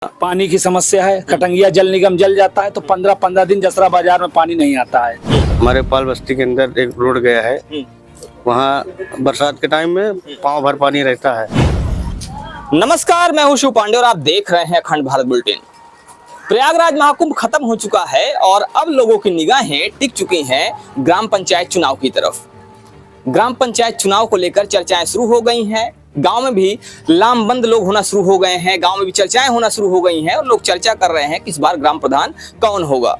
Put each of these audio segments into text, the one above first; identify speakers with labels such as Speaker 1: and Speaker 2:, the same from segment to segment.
Speaker 1: पानी की समस्या है। कटंगिया जल निगम जल जाता है तो 15-15 दिन जसरा बाजार में पानी नहीं आता है।
Speaker 2: हमारे पाल बस्ती के अंदर एक रोड गया है, वहाँ बरसात के टाइम में पाँव भर पानी रहता है।
Speaker 3: नमस्कार, मैं हूं शिव पांडे और आप देख रहे हैं अखंड भारत बुलेटिन। प्रयागराज महाकुंभ खत्म हो चुका है और अब लोगों की निगाहें टिक चुकी हैं ग्राम पंचायत चुनाव की तरफ। ग्राम पंचायत चुनाव को लेकर चर्चाएं शुरू हो गई हैं। गांव में भी लामबंद लोग होना शुरू हो गए हैं, गांव में भी चर्चाएं होना शुरू हो गई हैं और लोग चर्चा कर रहे हैं कि इस बार ग्राम प्रधान कौन होगा।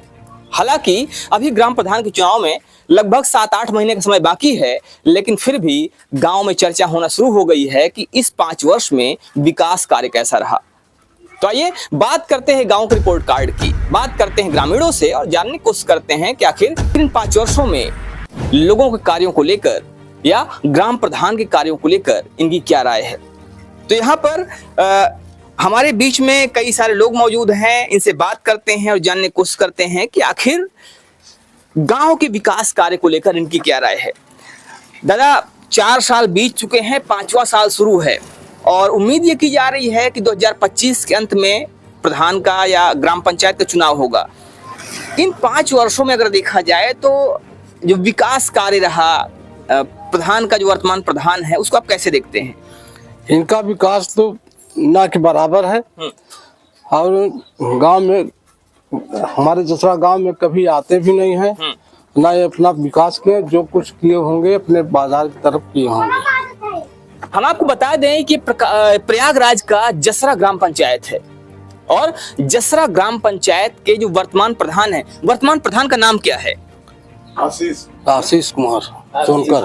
Speaker 3: हालांकि अभी ग्राम प्रधान के चुनाव में लगभग 7-8 महीने का समय बाकी है, लेकिन फिर भी गांव में चर्चा होना शुरू हो गई है कि इस 5 वर्ष में विकास कार्य कैसा रहा। तो आइए बात करते हैं गांव के रिपोर्ट कार्ड की, बात करते हैं ग्रामीणों से और जानने की कोशिश करते हैं कि आखिर इन 5 वर्षों में लोगों के कार्यों को लेकर या ग्राम प्रधान के कार्यों को लेकर इनकी क्या राय है। तो यहाँ पर हमारे बीच में कई सारे लोग मौजूद हैं, इनसे बात करते हैं और जानने की कोशिश करते हैं कि आखिर गांव के विकास कार्य को लेकर इनकी क्या राय है। दादा, 4 साल बीत चुके हैं, 5वां साल शुरू है और उम्मीद ये की जा रही है कि 2025 के अंत में प्रधान का या ग्राम पंचायत का चुनाव होगा। इन 5 वर्षों में अगर देखा जाए तो जो विकास कार्य रहा, प्रधान का जो वर्तमान प्रधान है उसको आप कैसे देखते हैं?
Speaker 4: इनका विकास तो ना के बराबर है और गांव में हमारे जसरा गांव में कभी आते भी नहीं है, ना ये अपना विकास के जो कुछ किए होंगे अपने बाजार की तरफ किए होंगे।
Speaker 3: हम आपको बता दें कि प्रयागराज का जसरा ग्राम पंचायत है और जसरा ग्राम पंचायत के जो वर्तमान प्रधान है, वर्तमान प्रधान का नाम क्या है?
Speaker 4: आशीष कुमार सोनकर।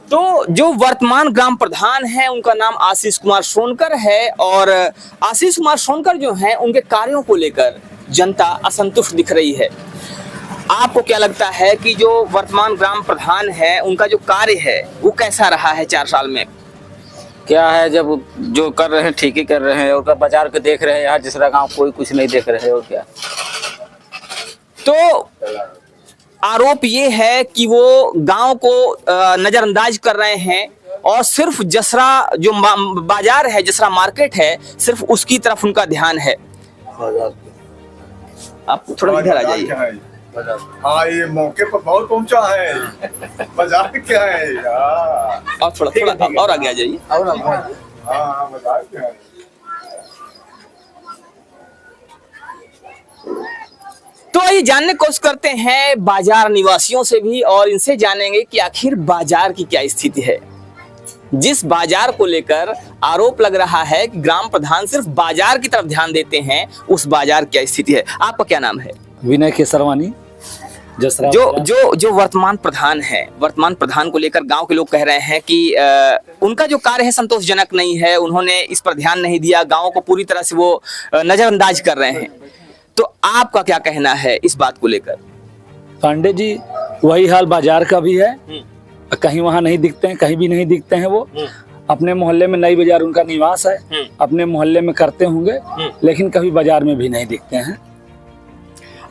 Speaker 3: तो जो वर्तमान ग्राम प्रधान है उनका नाम आशीष कुमार सोनकर है और आशीष कुमार सोनकर जो हैं उनके कार्यों को लेकर जनता असंतुष्ट दिख रही है। आपको क्या लगता है कि जो वर्तमान ग्राम प्रधान है उनका जो कार्य है वो कैसा रहा है 4 साल में?
Speaker 5: क्या है, जब जो कर रहे हैं ठीक ही कर रहे हैं और बाजार को देख रहे हैं। यहाँ जिसरा गांव कोई कुछ नहीं देख रहे हैं और क्या।
Speaker 3: तो आरोप ये है कि वो गांव को नजरअंदाज कर रहे हैं और सिर्फ जसरा जो बाजार है, जसरा मार्केट है, सिर्फ उसकी तरफ उनका ध्यान है। आप थोड़ा इधर आ जाइए।
Speaker 6: हाँ, ये मौके पर बहुत ऊंचा है। बाजार क्या है यार?
Speaker 3: और थोड़ा और आगे आ जाइए।
Speaker 6: हाँ, बाजार क्या है?
Speaker 3: तो ये जानने की कोशिश करते हैं बाजार निवासियों से भी और इनसे जानेंगे कि आखिर बाजार की क्या स्थिति है। जिस बाजार को लेकर आरोप लग रहा है कि ग्राम प्रधान सिर्फ बाजार की तरफ ध्यान देते हैं, उस बाजार की क्या स्थिति है। आपका क्या नाम है?
Speaker 1: विनय केसरवानी, जसरा।
Speaker 3: जो वर्तमान प्रधान है, वर्तमान प्रधान को लेकर गांव के लोग कह रहे हैं कि उनका जो कार्य है संतोषजनक नहीं है, उन्होंने इस पर ध्यान नहीं दिया, गांव को पूरी तरह से वो नजरअंदाज कर रहे हैं। तो आपका क्या कहना है इस बात को लेकर?
Speaker 1: पांडे जी, वही हाल बाजार का भी है। कहीं वहाँ नहीं दिखते हैं, कहीं भी नहीं दिखते हैं। वो अपने मोहल्ले में नई बाजार उनका निवास है, अपने मोहल्ले में करते होंगे, लेकिन कभी बाजार में भी नहीं दिखते हैं।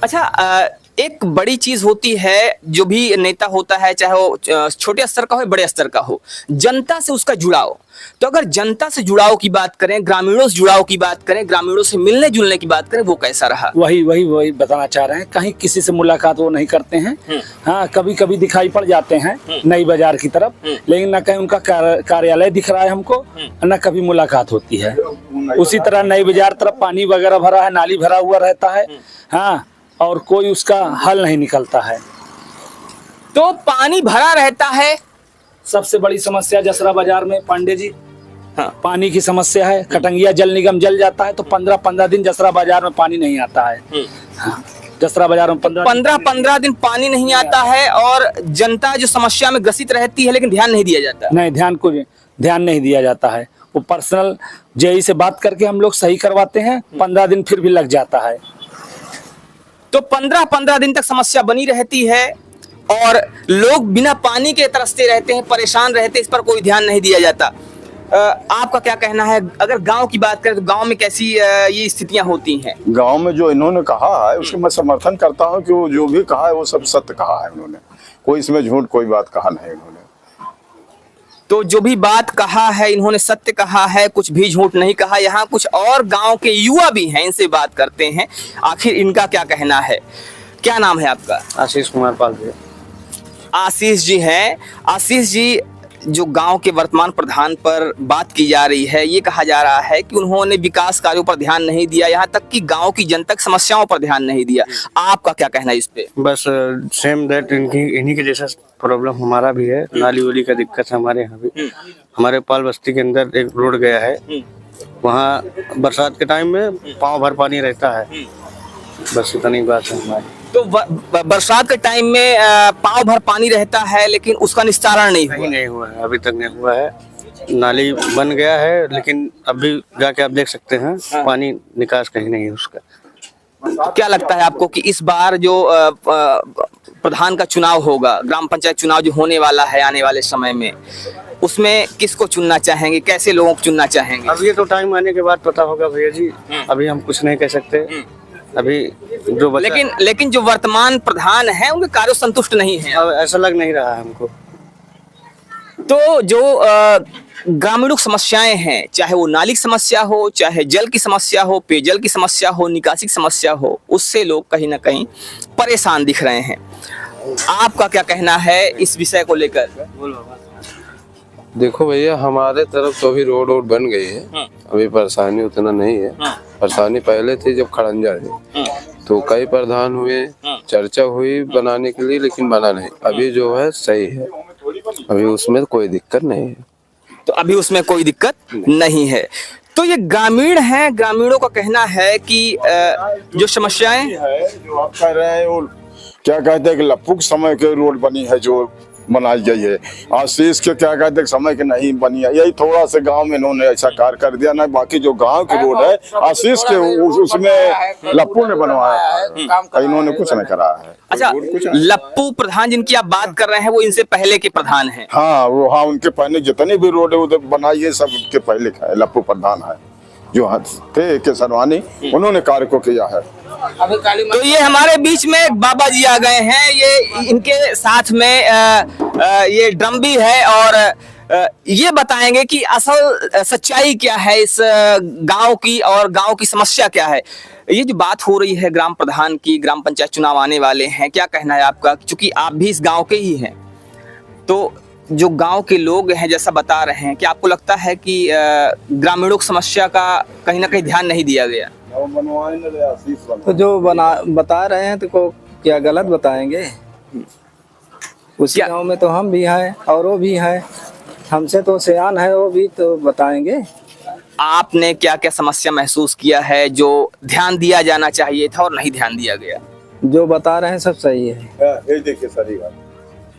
Speaker 3: अच्छा, एक बड़ी चीज होती है, जो भी नेता होता है, चाहे वो छोटे स्तर का हो बड़े स्तर का हो, जनता से उसका जुड़ाव। तो अगर जनता से जुड़ाव की बात करें, ग्रामीणों से जुड़ाव की बात करें, ग्रामीणों से मिलने जुलने की बात करें, वो कैसा रहा?
Speaker 1: वही बताना चाह रहे हैं। कहीं किसी से मुलाकात वो नहीं करते हैं। हाँ, कभी कभी दिखाई पड़ जाते हैं नई बाजार की तरफ, लेकिन न कहीं उनका कार्यालय दिख रहा है हमको, न कभी मुलाकात होती है। उसी तरह नई बाजार तरफ पानी वगैरह भरा है, नाली भरा हुआ रहता है, हाँ, और कोई उसका हल नहीं निकलता है।
Speaker 3: तो पानी भरा रहता है,
Speaker 1: सबसे बड़ी समस्या जसरा बाजार में पांडे जी,
Speaker 3: हाँ,
Speaker 1: पानी की समस्या है। कटंगिया जल निगम जल जाता है तो 15-15 दिन जसरा बाजार में पानी नहीं आता है। हाँ, जसरा बाजार में
Speaker 3: 15 दिन पानी नहीं आता है और जनता जो समस्या में ग्रसित रहती है, लेकिन ध्यान नहीं दिया जाता।
Speaker 1: नहीं, ध्यान नहीं दिया जाता है। वो पर्सनल जेई से बात करके हम लोग सही करवाते हैं, 15 दिन फिर भी लग जाता है।
Speaker 3: तो 15 दिन तक समस्या बनी रहती है और लोग बिना पानी के तरसते रहते हैं, परेशान रहते हैं, इस पर कोई ध्यान नहीं दिया जाता। आपका क्या कहना है? अगर गांव की बात करें तो गांव में कैसी ये स्थितियां होती हैं?
Speaker 6: गांव में जो इन्होंने कहा है उसके मैं समर्थन करता हूं कि वो जो भी कहा है वो सब सत्य कहा है उन्होंने। कोई इसमें झूठ कोई बात कहा नहीं उन्होंने।
Speaker 3: तो जो भी बात कहा है इन्होंने सत्य कहा है, कुछ भी झूठ नहीं कहा। यहाँ कुछ और गांव के युवा भी हैं, इनसे बात करते हैं आखिर इनका क्या कहना है। क्या नाम है आपका?
Speaker 2: आशीष कुमार पाल जी।
Speaker 3: आशीष जी हैं। आशीष जी, जो गांव के वर्तमान प्रधान पर बात की जा रही है, ये कहा जा रहा है कि उन्होंने विकास कार्यों पर ध्यान नहीं दिया, यहाँ तक कि गांव की जनतक समस्याओं पर ध्यान नहीं दिया। आपका क्या कहना है इस पे?
Speaker 2: बस सेम दैट इन्हीं के जैसा प्रॉब्लम हमारा भी है। नाली वाली का दिक्कत है हमारे यहाँ भी। हमारे पाल बस्ती के अंदर एक रोड गया है, वहाँ बरसात के टाइम में पाँव भर पानी रहता है। बस इतनी बात है हमारी।
Speaker 3: तो बरसात के टाइम में पाँव भर पानी रहता है, लेकिन उसका निस्तारण नहीं
Speaker 2: हुआ है, अभी तक नहीं हुआ है। नाली बन गया है, लेकिन अभी जाके आप देख सकते हैं पानी निकास कहीं नहीं है उसका।
Speaker 3: तो क्या लगता है आपको कि इस बार जो प्रधान का चुनाव होगा, ग्राम पंचायत चुनाव जो होने वाला है आने वाले समय में, उसमें किसको चुनना चाहेंगे, कैसे लोगों को चुनना चाहेंगे?
Speaker 2: अब ये तो टाइम आने के बाद पता होगा भैया जी, अभी हम कुछ नहीं कह सकते। अभी जो
Speaker 3: लेकिन जो वर्तमान प्रधान है उनके कार्यों संतुष्ट नहीं है,
Speaker 2: अब ऐसा लग नहीं रहा है हमको।
Speaker 3: तो जो ग्रामीण समस्याएं हैं, चाहे वो नाली की समस्या हो, चाहे जल की समस्या हो, पेयजल की समस्या हो, निकासी की समस्या हो, उससे लोग कहीं ना कहीं परेशान दिख रहे हैं। आपका क्या कहना है इस विषय को लेकर?
Speaker 7: देखो भैया, हमारे तरफ तो अभी रोड बन गई है, अभी परेशानी उतना नहीं है। परेशानी पहले थी जब खड़ंजा थी, तो कई प्रधान हुए, चर्चा हुई बनाने के लिए, लेकिन बना नहीं। अभी जो है सही है, अभी उसमें कोई दिक्कत नहीं है।
Speaker 3: तो अभी उसमें कोई दिक्कत नहीं है। तो ये ग्रामीण हैं, ग्रामीणों का कहना है कि जो समस्याएं
Speaker 8: जो आप कह रहे हैं वो क्या कहते हैं कि लप्पू के समय के रोड बनी है जो बनाई गई है। आशीष के क्या कहते हैं समय के नहीं बनी है। यही थोड़ा सा गांव में इन्होंने ऐसा कार्य कर दिया ना, बाकी जो गांव की रोड है आशीष के उसमें लप्पू ने बनवाया है, इन्होंने कुछ नहीं करा है।
Speaker 3: अच्छा, लप्पू प्रधान जिनकी आप बात कर रहे हैं वो इनसे पहले के प्रधान हैं?
Speaker 8: हाँ, वो हाँ, उनके पहले जितनी भी रोड है उधर बनाई है सब उनके पहले का है। लप्पू प्रधान है जो थे के सरवानी, उन्होंने कार्य को किया है।
Speaker 3: तो ये हमारे बीच में एक बाबा जी आ गए हैं, ये इनके साथ में ये ड्रम भी है और ये बताएंगे कि असल सच्चाई क्या है इस गांव की और गांव की समस्या क्या है। ये जो बात हो रही है ग्राम प्रधान की, ग्राम पंचायत चुनाव आने वाले हैं, क्या कहना है आपका? क्योंकि आप भी इस गांव के ही हैं, तो जो गांव के लोग हैं जैसा बता रहे हैं, क्या आपको लगता है कि ग्रामीणों की समस्या का कहीं ना कहीं ध्यान नहीं दिया गया?
Speaker 9: तो जो बता रहे हैं तो को क्या गलत बताएंगे? उसी गांव में तो हम भी हैं और वो भी हैं, हमसे तो सियान है, वो भी तो बताएंगे।
Speaker 3: आपने क्या क्या समस्या महसूस किया है जो ध्यान दिया जाना चाहिए था और नहीं ध्यान दिया गया?
Speaker 9: जो बता रहे हैं सब सही है।
Speaker 8: ये देखिए सारी बात,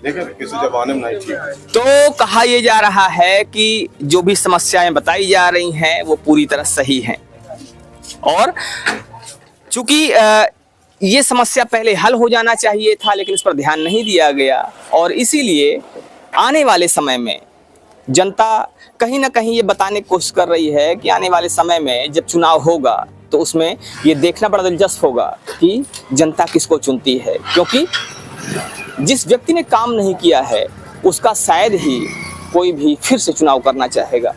Speaker 8: देखिए किसी जमाने में नहीं ठीक है।
Speaker 3: तो कहा यह जा रहा है कि जो भी समस्याएं बताई जा रही हैं वो पूरी तरह सही हैं, और चूंकि ये समस्या पहले हल हो जाना चाहिए था लेकिन इस पर ध्यान नहीं दिया गया, और इसीलिए आने वाले समय में जनता कहीं ना कहीं ये बताने की कोशिश कर रही है कि आने वाले समय में जब चुनाव होगा तो उसमें ये देखना बड़ा दिलचस्प होगा कि जनता किसको चुनती है, क्योंकि जिस व्यक्ति ने काम नहीं किया है उसका शायद ही कोई भी फिर से चुनाव करना चाहेगा।